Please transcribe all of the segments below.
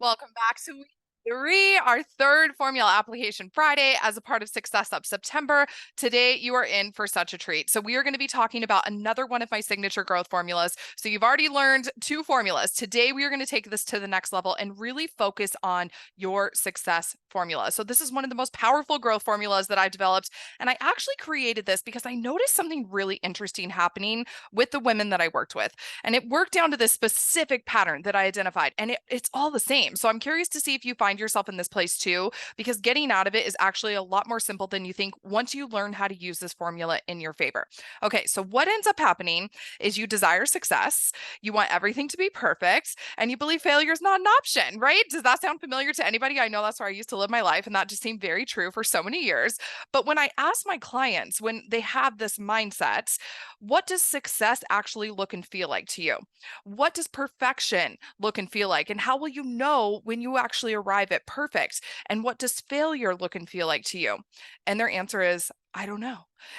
Welcome back to week three, our third Formula Application Friday as a part of Success Up September. Today, you are in for such a treat. So we are going to be talking about another one of my signature growth formulas. So you've already learned two formulas. Today, we are going to take this to the next level and really focus on your success formula. So this is one of the most powerful growth formulas that I've developed. And I actually created this because I noticed something really interesting happening with the women that I worked with. And it worked down to this specific pattern that I identified, and it's all the same. So I'm curious to see if you find yourself in this place too, because getting out of it is actually a lot more simple than you think once you learn how to use this formula in your favor. Okay, so what ends up happening is you desire success, you want everything to be perfect, and you believe failure is not an option, right? Does that sound familiar to anybody? I know that's where I used to live my life, and that just seemed very true for so many years. But when I ask my clients, when they have this mindset, what does success actually look and feel like to you? What does perfection look and feel like? And how will you know when you actually arrive at perfect? And what does failure look and feel like to you? And their answer is, I don't know.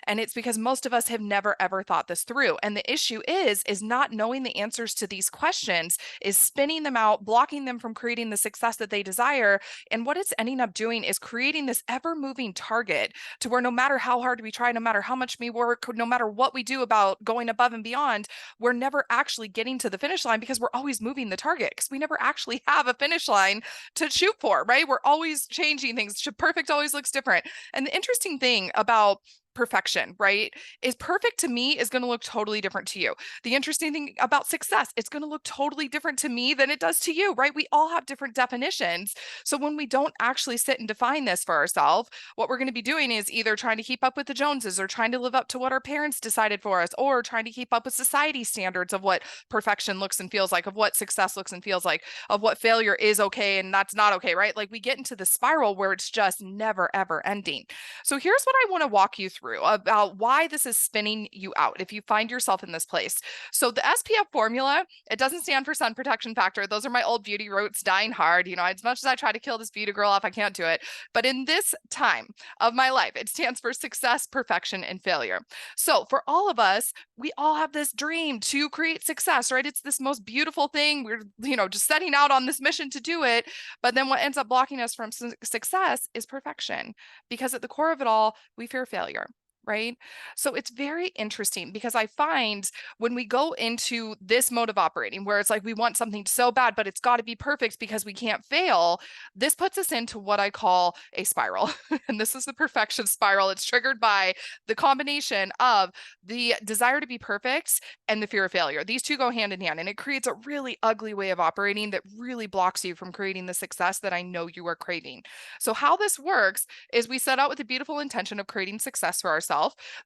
And it's because most of us have never ever thought this through. And the issue is not knowing the answers to these questions, is spinning them out, blocking them from creating the success that they desire. And what it's ending up doing is creating this ever moving target to where no matter how hard we try, no matter how much we work, no matter what we do about going above and beyond, we're never actually getting to the finish line because we're always moving the target because we never actually have a finish line to shoot for, right? We're always changing things. Perfect always looks different. And the interesting thing about perfection, right, is perfect to me is going to look totally different to you. The interesting thing about success, it's going to look totally different to me than it does to you, right? We all have different definitions. So when we don't actually sit and define this for ourselves, what we're going to be doing is either trying to keep up with the Joneses or trying to live up to what our parents decided for us, or trying to keep up with society standards of what perfection looks and feels like, of what success looks and feels like, of what failure is okay and that's not okay, right? Like we get into the spiral where it's just never ever ending. So here's what I want to walk you through about why this is spinning you out if you find yourself in this place. So the SPF formula, it doesn't stand for sun protection factor. Those are my old beauty roots dying hard. You know, as much as I try to kill this beauty girl off, I can't do it. But in this time of my life, it stands for success, perfection, and failure. So for all of us, we all have this dream to create success, right? It's this most beautiful thing. We're, just setting out on this mission to do it. But then what ends up blocking us from success is perfection, because at the core of it all, we fear failure. Right. So it's very interesting because I find when we go into this mode of operating where it's like we want something so bad, but it's got to be perfect because we can't fail, this puts us into what I call a spiral. And this is the perfection spiral. It's triggered by the combination of the desire to be perfect and the fear of failure. These two go hand in hand, and it creates a really ugly way of operating that really blocks you from creating the success that I know you are craving. So, how this works is we set out with the beautiful intention of creating success for ourselves.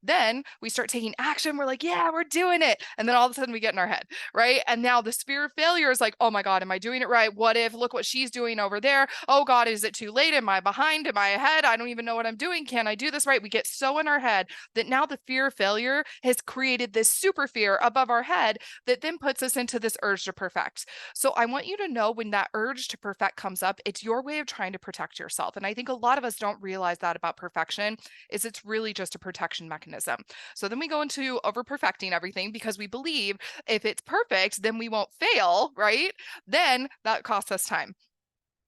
Then we start taking action. We're like, yeah, we're doing it. And then all of a sudden we get in our head, right? And now the fear of failure is like, oh my God, am I doing it right? What if, look what she's doing over there? Oh God, is it too late? Am I behind? Am I ahead? I don't even know what I'm doing. Can I do this right? We get so in our head that now the fear of failure has created this super fear above our head that then puts us into this urge to perfect. So I want you to know when that urge to perfect comes up, it's your way of trying to protect yourself. And I think a lot of us don't realize that about perfection is it's really just a protection mechanism. So then we go into over perfecting everything because we believe if it's perfect, then we won't fail, right? Then that costs us time.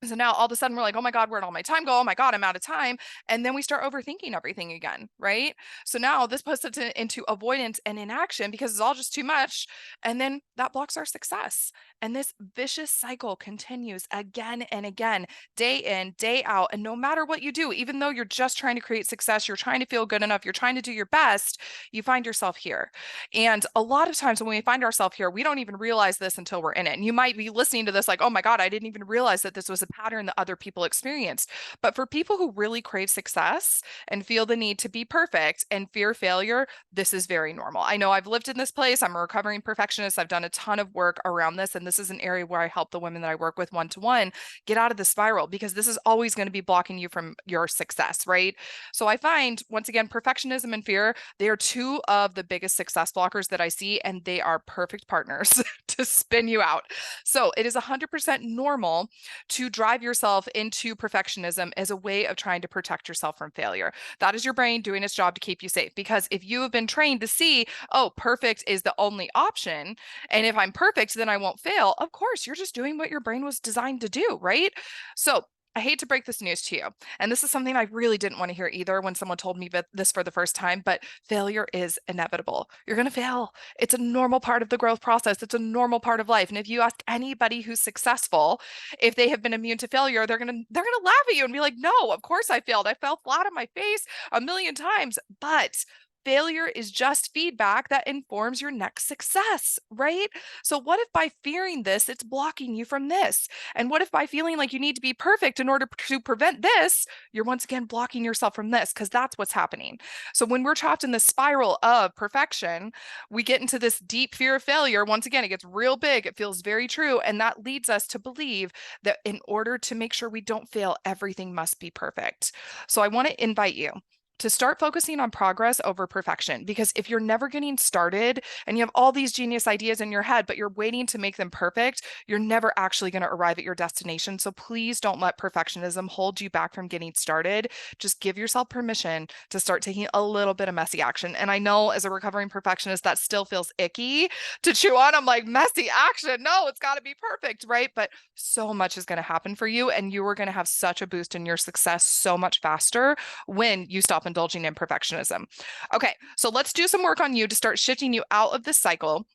So now all of a sudden we're like, oh my God, where'd all my time go? Oh my God, I'm out of time. And then we start overthinking everything again, right? So now this puts us into avoidance and inaction because it's all just too much. And then that blocks our success. And this vicious cycle continues again and again, day in, day out. And no matter what you do, even though you're just trying to create success, you're trying to feel good enough, you're trying to do your best, you find yourself here. And a lot of times when we find ourselves here, we don't even realize this until we're in it. And you might be listening to this like, oh my God, I didn't even realize that this was a pattern that other people experienced. But for people who really crave success and feel the need to be perfect and fear failure, this is very normal. I know I've lived in this place. I'm a recovering perfectionist. I've done a ton of work around this. And this is an area where I help the women that I work with one-to-one get out of the spiral because this is always going to be blocking you from your success, right? So I find, once again, perfectionism and fear, they are two of the biggest success blockers that I see, and they are perfect partners to spin you out. So it is 100% normal to drive yourself into perfectionism as a way of trying to protect yourself from failure. That is your brain doing its job to keep you safe. Because if you have been trained to see, oh, perfect is the only option, and if I'm perfect, then I won't fail, of course, you're just doing what your brain was designed to do, right? So I hate to break this news to you. And this is something I really didn't want to hear either when someone told me this for the first time, but failure is inevitable. You're going to fail. It's a normal part of the growth process. It's a normal part of life. And if you ask anybody who's successful if they have been immune to failure, they're going to laugh at you and be like, "No, of course I failed. I fell flat on my face a million times." But failure is just feedback that informs your next success, right? So what if by fearing this, it's blocking you from this? And what if by feeling like you need to be perfect in order to prevent this, you're once again blocking yourself from this? Because that's what's happening. So when we're trapped in the spiral of perfection, we get into this deep fear of failure. Once again, it gets real big. It feels very true. And that leads us to believe that in order to make sure we don't fail, everything must be perfect. So I want to invite you to start focusing on progress over perfection. Because if you're never getting started and you have all these genius ideas in your head, but you're waiting to make them perfect, you're never actually going to arrive at your destination. So please don't let perfectionism hold you back from getting started. Just give yourself permission to start taking a little bit of messy action. And I know as a recovering perfectionist, that still feels icky to chew on. I'm like, messy action. No, it's got to be perfect, right? But so much is going to happen for you, and you are going to have such a boost in your success so much faster when you stop indulging in perfectionism. Okay, so let's do some work on you to start shifting you out of this cycle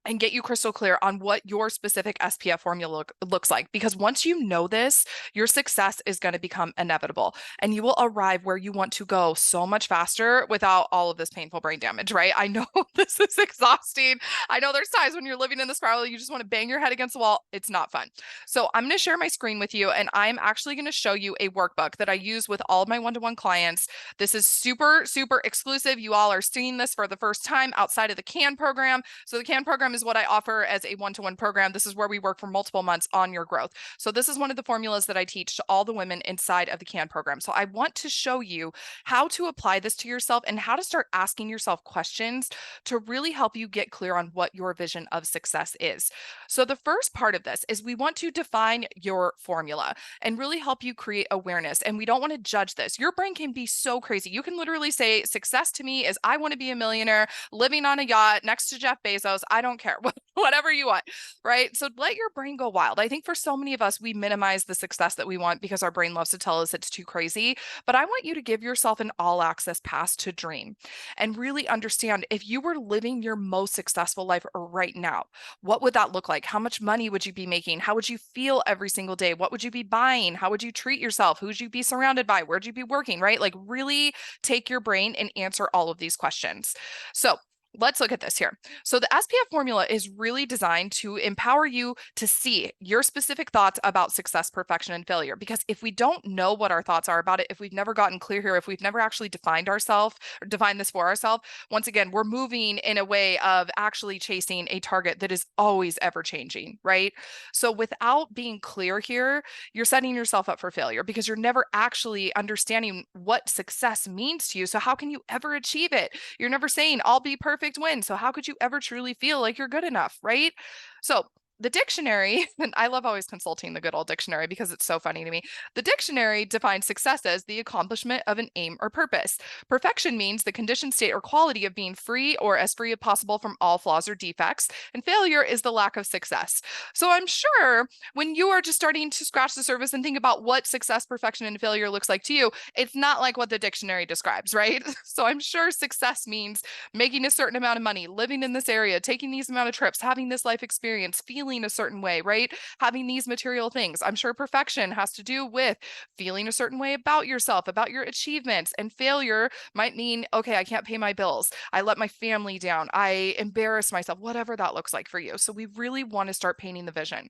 and get you crystal clear on what your specific SPF formula looks like. Because once you know this, your success is going to become inevitable and you will arrive where you want to go so much faster without all of this painful brain damage, right? I know this is exhausting. I know there's times when you're living in the spiral, you just want to bang your head against the wall. It's not fun. So I'm going to share my screen with you, and I'm actually going to show you a workbook that I use with all of my one-to-one clients. This is super, super exclusive. You all are seeing this for the first time outside of the CAN program. So the CAN program is what I offer as a one-to-one program. This is where we work for multiple months on your growth. So this is one of the formulas that I teach to all the women inside of the CAN program. So I want to show you how to apply this to yourself and how to start asking yourself questions to really help you get clear on what your vision of success is. So the first part of this is we want to define your formula and really help you create awareness. And we don't want to judge this. Your brain can be so crazy. You can literally say, success to me is I want to be a millionaire living on a yacht next to Jeff Bezos. I don't care, whatever you want, right? So let your brain go wild. I think for so many of us, we minimize the success that we want because our brain loves to tell us it's too crazy. But I want you to give yourself an all access pass to dream and really understand, if you were living your most successful life right now, what would that look like? How much money would you be making? How would you feel every single day? What would you be buying? How would you treat yourself? Who would you be surrounded by? Where'd you be working, right? Like really take your brain and answer all of these questions. So let's look at this here. So the SPF formula is really designed to empower you to see your specific thoughts about success, perfection, and failure. Because if we don't know what our thoughts are about it, if we've never gotten clear here, if we've never actually defined ourselves or defined this for ourselves, once again, we're moving in a way of actually chasing a target that is always ever changing, right? So without being clear here, you're setting yourself up for failure because you're never actually understanding what success means to you. So how can you ever achieve it? You're never saying, I'll be perfect win. So how could you ever truly feel like you're good enough, right? So the dictionary, and I love always consulting the good old dictionary because it's so funny to me. The dictionary defines success as the accomplishment of an aim or purpose. Perfection means the condition, state, or quality of being free or as free as possible from all flaws or defects. And failure is the lack of success. So I'm sure when you are just starting to scratch the surface and think about what success, perfection, and failure looks like to you, it's not like what the dictionary describes, right? So I'm sure success means making a certain amount of money, living in this area, taking these amount of trips, having this life experience, feeling a certain way, right? Having these material things. I'm sure perfection has to do with feeling a certain way about yourself, about your achievements. And failure might mean, okay, I can't pay my bills. I let my family down. I embarrass myself, whatever that looks like for you. So we really want to start painting the vision.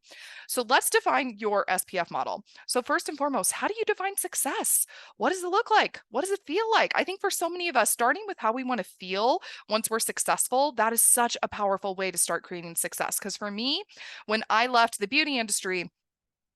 So let's define your SPF model. So first and foremost, how do you define success? What does it look like? What does it feel like? I think for so many of us, starting with how we want to feel once we're successful, that is such a powerful way to start creating success. Because for me, when I left the beauty industry,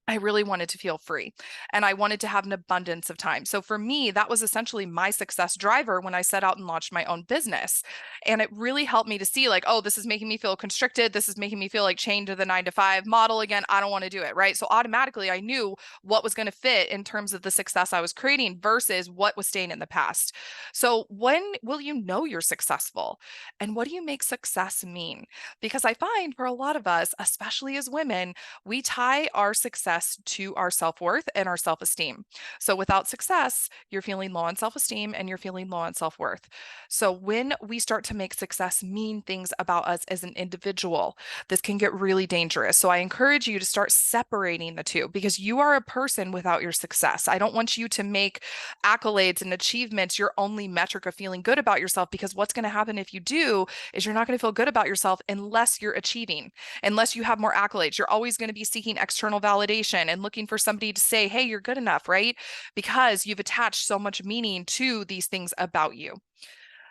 I really wanted to feel free and I wanted to have an abundance of time. So for me, that was essentially my success driver when I set out and launched my own business. And it really helped me to see, like, oh, this is making me feel constricted. This is making me feel like chained to the 9 to 5 model again. I don't want to do it. Right. So automatically I knew what was going to fit in terms of the success I was creating versus what was staying in the past. So when will you know you're successful? And what do you make success mean? Because I find for a lot of us, especially as women, we tie our success to our self worth and our self esteem. So without success, you're feeling low on self esteem and you're feeling low on self worth. So when we start to make success mean things about us as an individual, this can get really dangerous. So I encourage you to start separating the two because you are a person without your success. I don't want you to make accolades and achievements your only metric of feeling good about yourself because what's going to happen if you do is you're not going to feel good about yourself unless you're achieving, unless you have more accolades. You're always going to be seeking external validation and looking for somebody to say, hey, you're good enough, right? Because you've attached so much meaning to these things about you.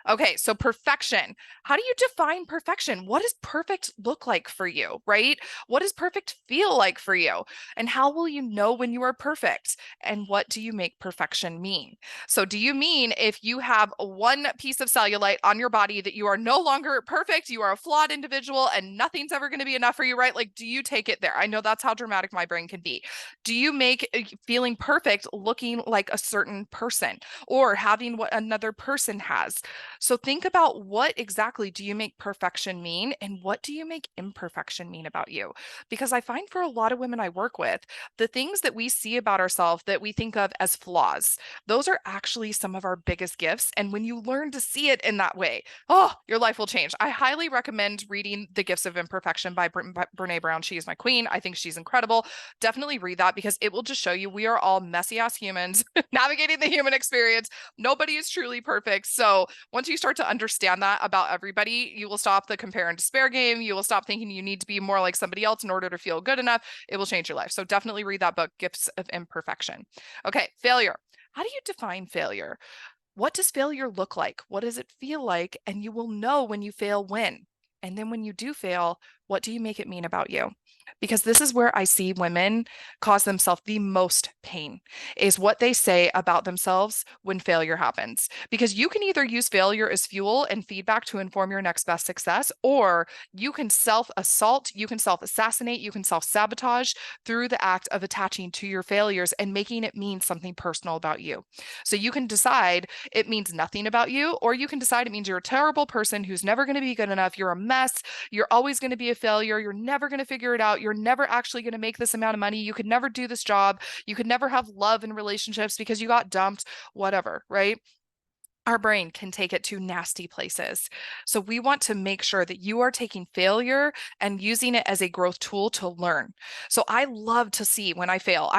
Okay, so perfection. How do you define perfection? What does perfect look like for you, right? What does perfect feel like for you? And how will you know when you are perfect? And what do you make perfection mean? So, do you mean if you have one piece of cellulite on your body that you are no longer perfect, you are a flawed individual, and nothing's ever going to be enough for you, right? Like, do you take it there? I know that's how dramatic my brain can be. Do you make feeling perfect looking like a certain person or having what another person has? So think about what exactly do you make perfection mean and what do you make imperfection mean about you? Because I find for a lot of women I work with, the things that we see about ourselves that we think of as flaws, those are actually some of our biggest gifts. And when you learn to see it in that way, oh, your life will change. I highly recommend reading The Gifts of Imperfection by Brene Brown. She is my queen. I think she's incredible. Definitely read that because it will just show you we are all messy ass humans navigating the human experience. Nobody is truly perfect. So once you start to understand that about everybody, you will stop the compare and despair game. You will stop thinking you need to be more like somebody else in order to feel good enough. It will change your life. So definitely read that book, Gifts of Imperfection. Okay, failure. How do you define failure? What does failure look like? What does it feel like? And you will know when you fail when. And then when you do fail, what do you make it mean about you? Because this is where I see women cause themselves the most pain, is what they say about themselves when failure happens. Because you can either use failure as fuel and feedback to inform your next best success, or you can self assault, you can self assassinate, you can self sabotage through the act of attaching to your failures and making it mean something personal about you. So you can decide it means nothing about you, or you can decide it means you're a terrible person who's never going to be good enough. You're a mess. You're always going to be a failure. You're never going to figure it out. You're never actually going to make this amount of money. You could never do this job. You could never have love in relationships because you got dumped, whatever, right? Our brain can take it to nasty places. So we want to make sure that you are taking failure and using it as a growth tool to learn. So I love to see when I fail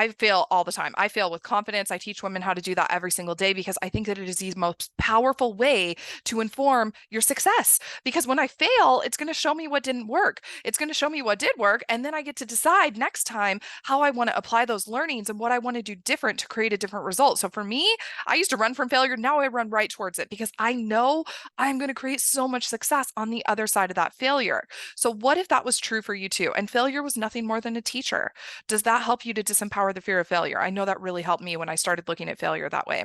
all the time. I fail with confidence. I teach women how to do that every single day because I think that it is the most powerful way to inform your success. Because when I fail, it's going to show me what didn't work. It's going to show me what did work. And then I get to decide next time how I want to apply those learnings and what I want to do different to create a different result. So for me, I used to run from failure. Now I run right towards it because I know I'm going to create so much success on the other side of that failure. So, what if that was true for you too? And failure was nothing more than a teacher. Does that help you to disempower the fear of failure? I know that really helped me when I started looking at failure that way.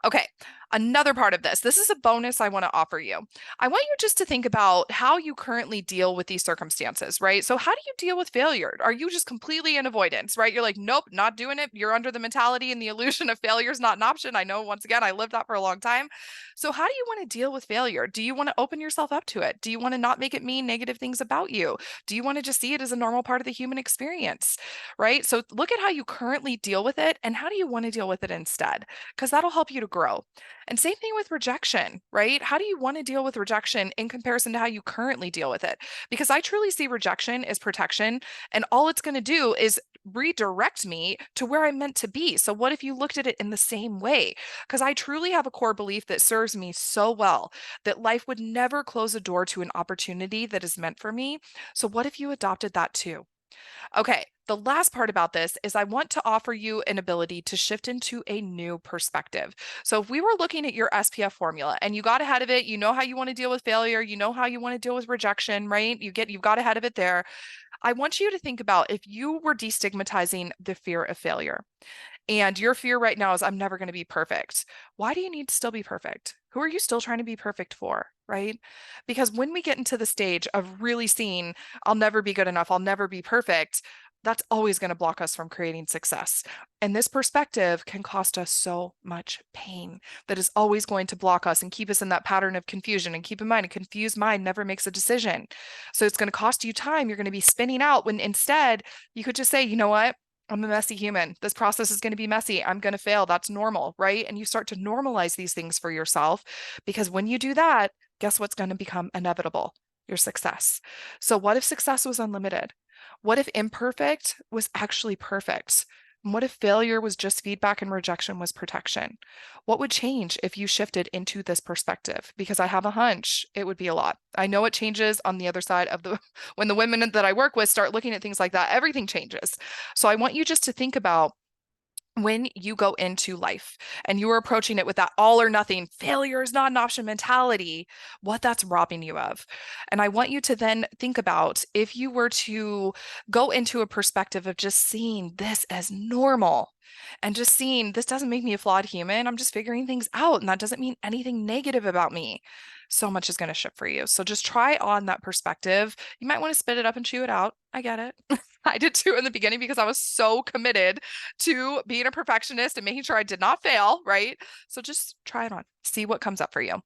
Okay, another part of this. This is a bonus I want to offer you. I want you just to think about how you currently deal with these circumstances, right? So, how do you deal with failure? Are you just completely in avoidance, right? You're like, nope, not doing it. You're under the mentality and the illusion of failure is not an option. I know, once again, I lived that for a long time. So, how do you want to deal with failure? Do you want to open yourself up to it? Do you want to not make it mean negative things about you? Do you want to just see it as a normal part of the human experience, right? So, look at how you currently deal with it and how do you want to deal with it instead? Because that'll help you to grow. And same thing with rejection, right? How do you want to deal with rejection in comparison to how you currently deal with it? Because I truly see rejection as protection, and all it's going to do is redirect me to where I'm meant to be. So, what if you looked at it in the same way? Because I truly have a core belief that serves me so well that life would never close a door to an opportunity that is meant for me. So, what if you adopted that too? Okay, the last part about this is I want to offer you an ability to shift into a new perspective. So if we were looking at your SPF formula and you got ahead of it, you know how you want to deal with failure, you know how you want to deal with rejection, right? You've got ahead of it there. I want you to think about if you were destigmatizing the fear of failure. And your fear right now is, I'm never going to be perfect. Why do you need to still be perfect? Who are you still trying to be perfect for? Right? Because when we get into the stage of really seeing, I'll never be good enough, I'll never be perfect, that's always going to block us from creating success. And this perspective can cost us so much pain that is always going to block us and keep us in that pattern of confusion. And keep in mind, a confused mind never makes a decision. So it's going to cost you time. You're going to be spinning out when instead you could just say, you know what? I'm a messy human. This process is going to be messy. I'm going to fail. That's normal, right? And you start to normalize these things for yourself because when you do that, guess what's going to become inevitable? Your success. So, what if success was unlimited? What if imperfect was actually perfect? And what if failure was just feedback and rejection was protection? What would change if you shifted into this perspective? Because I have a hunch it would be a lot. I know it changes on the other side of the, when the women that I work with start looking at things like that, everything changes. So I want you just to think about when you go into life and you are approaching it with that all or nothing, failure is not an option mentality, what that's robbing you of. And I want you to then think about if you were to go into a perspective of just seeing this as normal and just seeing this doesn't make me a flawed human. I'm just figuring things out, and that doesn't mean anything negative about me. So much is going to shift for you. So just try on that perspective. You might want to spit it up and chew it out. I get it. I did too in the beginning because I was so committed to being a perfectionist and making sure I did not fail, right? So just try it on, see what comes up for you.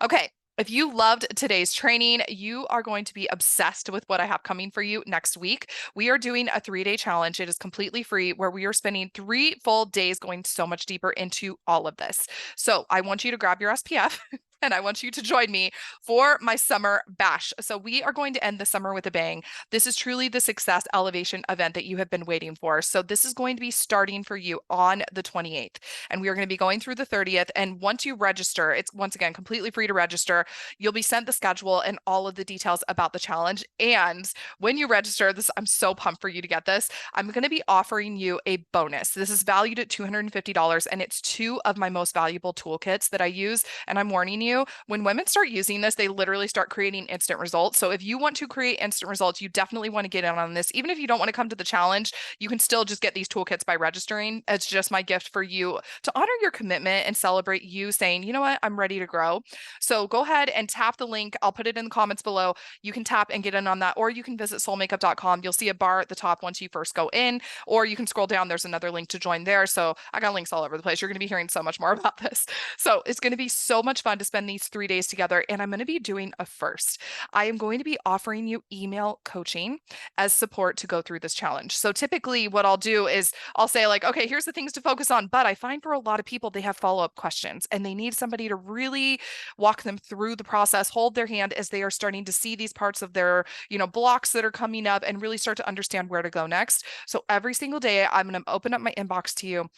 Okay. If you loved today's training, you are going to be obsessed with what I have coming for you next week. We are doing a 3-day challenge. It is completely free where we are spending 3 full days going so much deeper into all of this. So I want you to grab your SPF. And I want you to join me for my summer bash. So we are going to end the summer with a bang. This is truly the success elevation event that you have been waiting for. So this is going to be starting for you on the 28th. And we are going to be going through the 30th. And once you register, it's once again completely free to register. You'll be sent the schedule and all of the details about the challenge. And when you register, this, I'm so pumped for you to get this. I'm going to be offering you a bonus. This is valued at $250, and it's 2 of my most valuable toolkits that I use. And I'm warning you, when women start using this, they literally start creating instant results. So if you want to create instant results, you definitely want to get in on this. Even if you don't want to come to the challenge, you can still just get these toolkits by registering. It's just my gift for you to honor your commitment and celebrate you saying, you know what, I'm ready to grow. So go ahead and tap the link. I'll put it in the comments below. You can tap and get in on that, or you can visit soulmakeup.com. You'll see a bar at the top once you first go in, or you can scroll down. There's another link to join there. So I got links all over the place. You're going to be hearing so much more about this. So it's going to be so much fun to spend these 3 days together. And I'm going to be doing a first. I am going to be offering you email coaching as support to go through this challenge. So typically what I'll do is I'll say like, okay, here's the things to focus on. But I find for a lot of people, they have follow-up questions and they need somebody to really walk them through the process, hold their hand as they are starting to see these parts of their, blocks that are coming up and really start to understand where to go next. So every single day, I'm going to open up my inbox to you.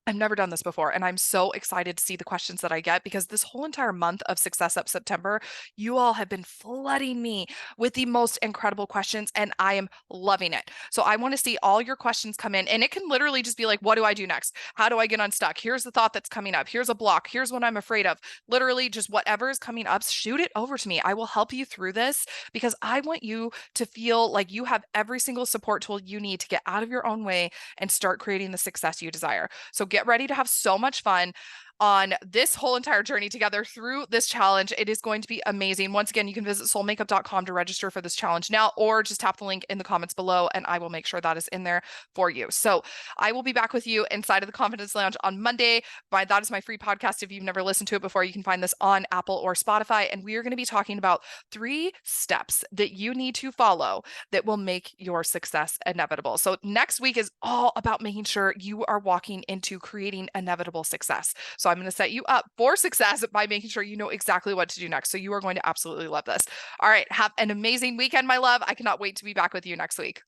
I've never done this before, and I'm so excited to see the questions that I get because this whole entire month of Success Up September, you all have been flooding me with the most incredible questions, and I am loving it. So I want to see all your questions come in, and it can literally just be like, what do I do next? How do I get unstuck? Here's the thought that's coming up. Here's a block. Here's what I'm afraid of. Literally, just whatever is coming up, shoot it over to me. I will help you through this because I want you to feel like you have every single support tool you need to get out of your own way and start creating the success you desire. So get ready to have so much fun on this whole entire journey together through this challenge. It is going to be amazing. Once again, you can visit soulmakeup.com to register for this challenge now, or just tap the link in the comments below and I will make sure that is in there for you. So I will be back with you inside of the Confidence Lounge on Monday. That is my free podcast. If you've never listened to it before, you can find this on Apple or Spotify. And we are going to be talking about 3 steps that you need to follow that will make your success inevitable. So next week is all about making sure you are walking into creating inevitable success. So I'm going to set you up for success by making sure you know exactly what to do next. So you are going to absolutely love this. All right. Have an amazing weekend, my love. I cannot wait to be back with you next week.